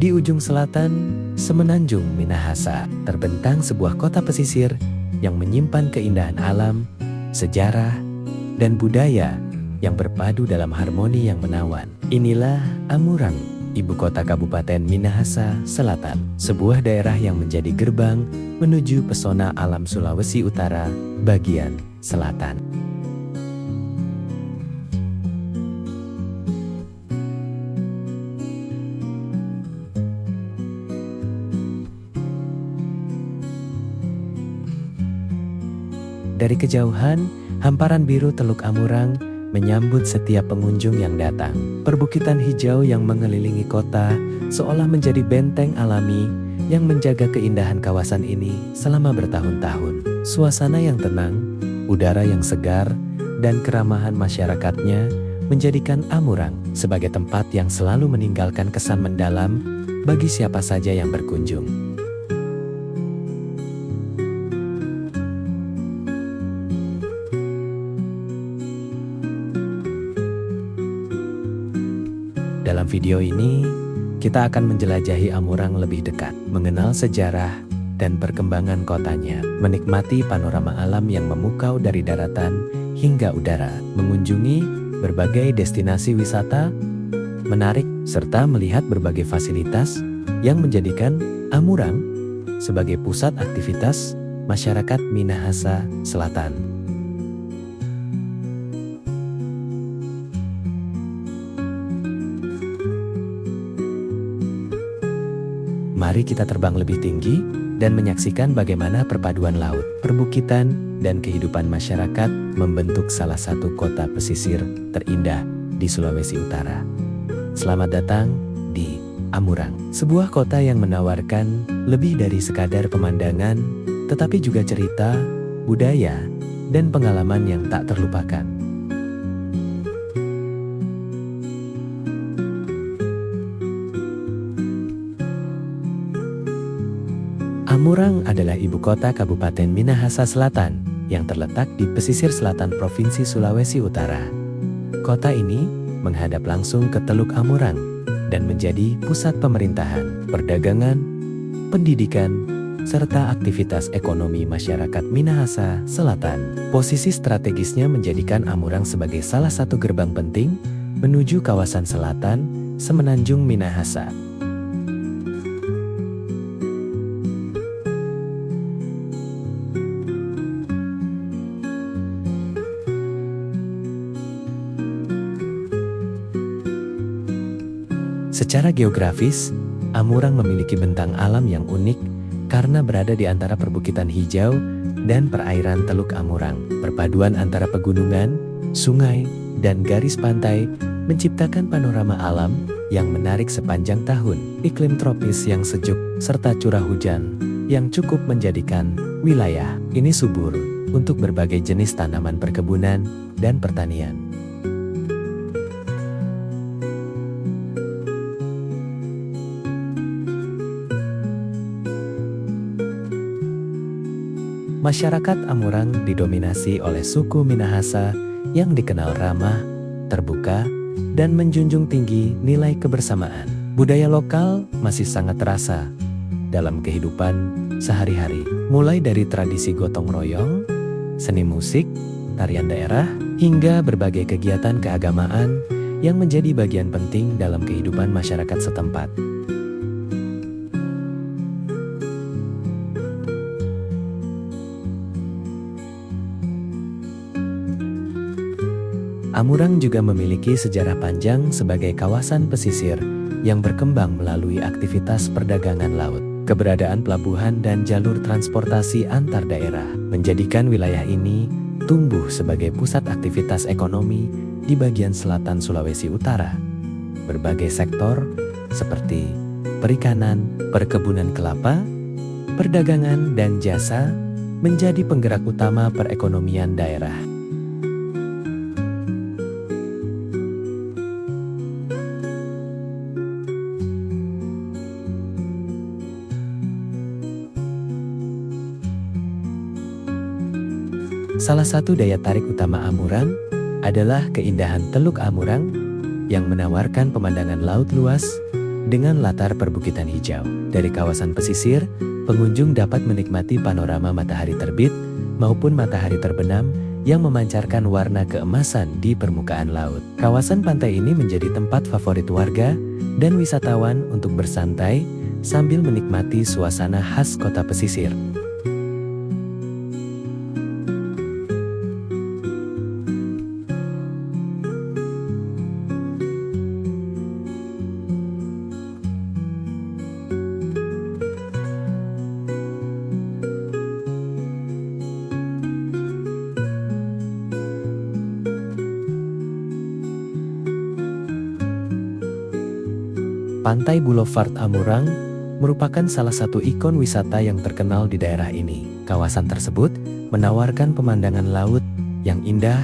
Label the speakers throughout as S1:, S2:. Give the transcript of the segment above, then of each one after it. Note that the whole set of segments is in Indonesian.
S1: Di ujung selatan, Semenanjung Minahasa, terbentang sebuah kota pesisir yang menyimpan keindahan alam, sejarah, dan budaya yang berpadu dalam harmoni yang menawan. Inilah Amurang, ibu kota Kabupaten Minahasa Selatan, sebuah daerah yang menjadi gerbang menuju pesona alam Sulawesi Utara bagian selatan. Dari kejauhan, hamparan biru Teluk Amurang menyambut setiap pengunjung yang datang. Perbukitan hijau yang mengelilingi kota seolah menjadi benteng alami yang menjaga keindahan kawasan ini selama bertahun-tahun. Suasana yang tenang, udara yang segar, dan keramahan masyarakatnya menjadikan Amurang sebagai tempat yang selalu meninggalkan kesan mendalam bagi siapa saja yang berkunjung. Dalam video ini, kita akan menjelajahi Amurang lebih dekat, mengenal sejarah dan perkembangan kotanya, menikmati panorama alam yang memukau dari daratan hingga udara, mengunjungi berbagai destinasi wisata menarik, serta melihat berbagai fasilitas yang menjadikan Amurang sebagai pusat aktivitas masyarakat Minahasa Selatan. Mari kita terbang lebih tinggi dan menyaksikan bagaimana perpaduan laut, perbukitan, dan kehidupan masyarakat membentuk salah satu kota pesisir terindah di Sulawesi Utara. Selamat datang di Amurang, sebuah kota yang menawarkan lebih dari sekadar pemandangan, tetapi juga cerita, budaya, dan pengalaman yang tak terlupakan. Amurang adalah ibu kota Kabupaten Minahasa Selatan yang terletak di pesisir selatan Provinsi Sulawesi Utara. Kota ini menghadap langsung ke Teluk Amurang dan menjadi pusat pemerintahan, perdagangan, pendidikan, serta aktivitas ekonomi masyarakat Minahasa Selatan. Posisi strategisnya menjadikan Amurang sebagai salah satu gerbang penting menuju kawasan selatan Semenanjung Minahasa. Secara geografis, Amurang memiliki bentang alam yang unik karena berada di antara perbukitan hijau dan perairan Teluk Amurang. Perpaduan antara pegunungan, sungai, dan garis pantai menciptakan panorama alam yang menarik sepanjang tahun. Iklim tropis yang sejuk serta curah hujan yang cukup menjadikan wilayah ini subur untuk berbagai jenis tanaman perkebunan dan pertanian. Masyarakat Amurang didominasi oleh suku Minahasa yang dikenal ramah, terbuka, dan menjunjung tinggi nilai kebersamaan. Budaya lokal masih sangat terasa dalam kehidupan sehari-hari, mulai dari tradisi gotong royong, seni musik, tarian daerah, hingga berbagai kegiatan keagamaan yang menjadi bagian penting dalam kehidupan masyarakat setempat. Amurang juga memiliki sejarah panjang sebagai kawasan pesisir yang berkembang melalui aktivitas perdagangan laut. Keberadaan pelabuhan dan jalur transportasi antar daerah menjadikan wilayah ini tumbuh sebagai pusat aktivitas ekonomi di bagian selatan Sulawesi Utara. Berbagai sektor seperti perikanan, perkebunan kelapa, perdagangan, dan jasa menjadi penggerak utama perekonomian daerah. Salah satu daya tarik utama Amurang adalah keindahan Teluk Amurang yang menawarkan pemandangan laut luas dengan latar perbukitan hijau. Dari kawasan pesisir, pengunjung dapat menikmati panorama matahari terbit maupun matahari terbenam yang memancarkan warna keemasan di permukaan laut. Kawasan pantai ini menjadi tempat favorit warga dan wisatawan untuk bersantai sambil menikmati suasana khas kota pesisir. Pantai Boulevard Amurang merupakan salah satu ikon wisata yang terkenal di daerah ini. Kawasan tersebut menawarkan pemandangan laut yang indah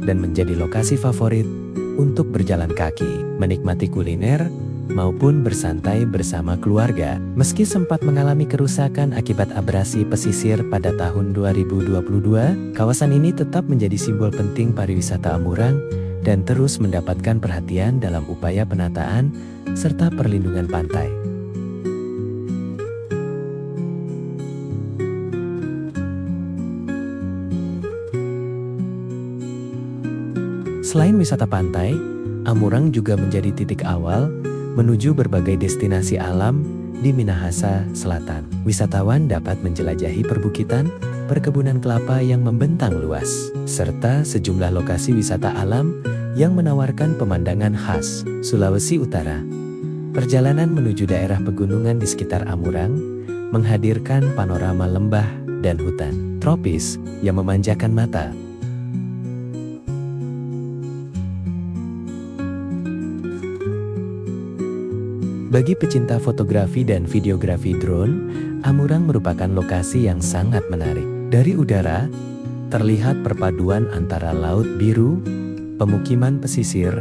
S1: dan menjadi lokasi favorit untuk berjalan kaki, menikmati kuliner, maupun bersantai bersama keluarga. Meski sempat mengalami kerusakan akibat abrasi pesisir pada tahun 2022, kawasan ini tetap menjadi simbol penting pariwisata Amurang dan terus mendapatkan perhatian dalam upaya penataan serta perlindungan pantai. Selain wisata pantai, Amurang juga menjadi titik awal menuju berbagai destinasi alam di Minahasa Selatan. Wisatawan dapat menjelajahi perbukitan, perkebunan kelapa yang membentang luas, serta sejumlah lokasi wisata alam yang menawarkan pemandangan khas Sulawesi Utara. Perjalanan menuju daerah pegunungan di sekitar Amurang menghadirkan panorama lembah dan hutan tropis yang memanjakan mata. Bagi pecinta fotografi dan videografi drone, Amurang merupakan lokasi yang sangat menarik. Dari udara, terlihat perpaduan antara laut biru, pemukiman pesisir,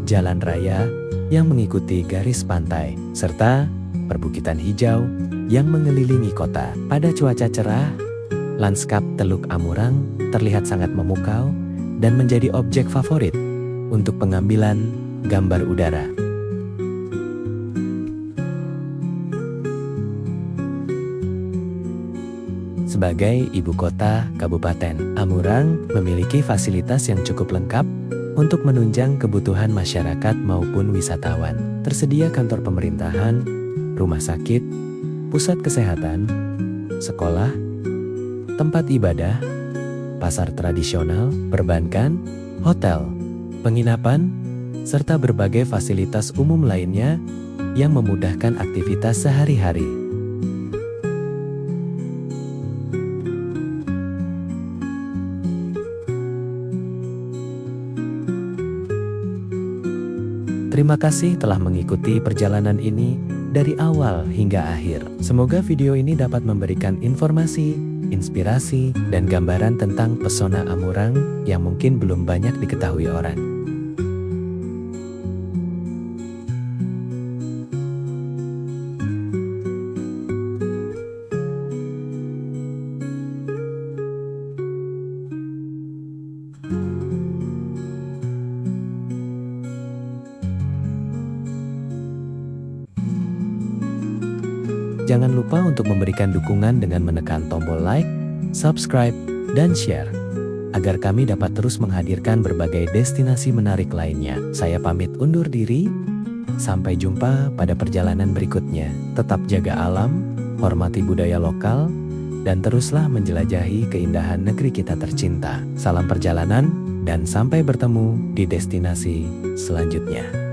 S1: jalan raya yang mengikuti garis pantai, serta perbukitan hijau yang mengelilingi kota. Pada cuaca cerah, lanskap Teluk Amurang terlihat sangat memukau dan menjadi objek favorit untuk pengambilan gambar udara. Sebagai ibu kota Kabupaten Amurang memiliki fasilitas yang cukup lengkap untuk menunjang kebutuhan masyarakat maupun wisatawan. Tersedia kantor pemerintahan, rumah sakit, pusat kesehatan, sekolah, tempat ibadah, pasar tradisional, perbankan, hotel, penginapan, serta berbagai fasilitas umum lainnya yang memudahkan aktivitas sehari-hari. Terima kasih telah mengikuti perjalanan ini dari awal hingga akhir. Semoga video ini dapat memberikan informasi, inspirasi, dan gambaran tentang pesona Amurang yang mungkin belum banyak diketahui orang. Jangan lupa untuk memberikan dukungan dengan menekan tombol like, subscribe, dan share, agar kami dapat terus menghadirkan berbagai destinasi menarik lainnya. Saya pamit undur diri, sampai jumpa pada perjalanan berikutnya. Tetap jaga alam, hormati budaya lokal, dan teruslah menjelajahi keindahan negeri kita tercinta. Salam perjalanan, dan sampai bertemu di destinasi selanjutnya.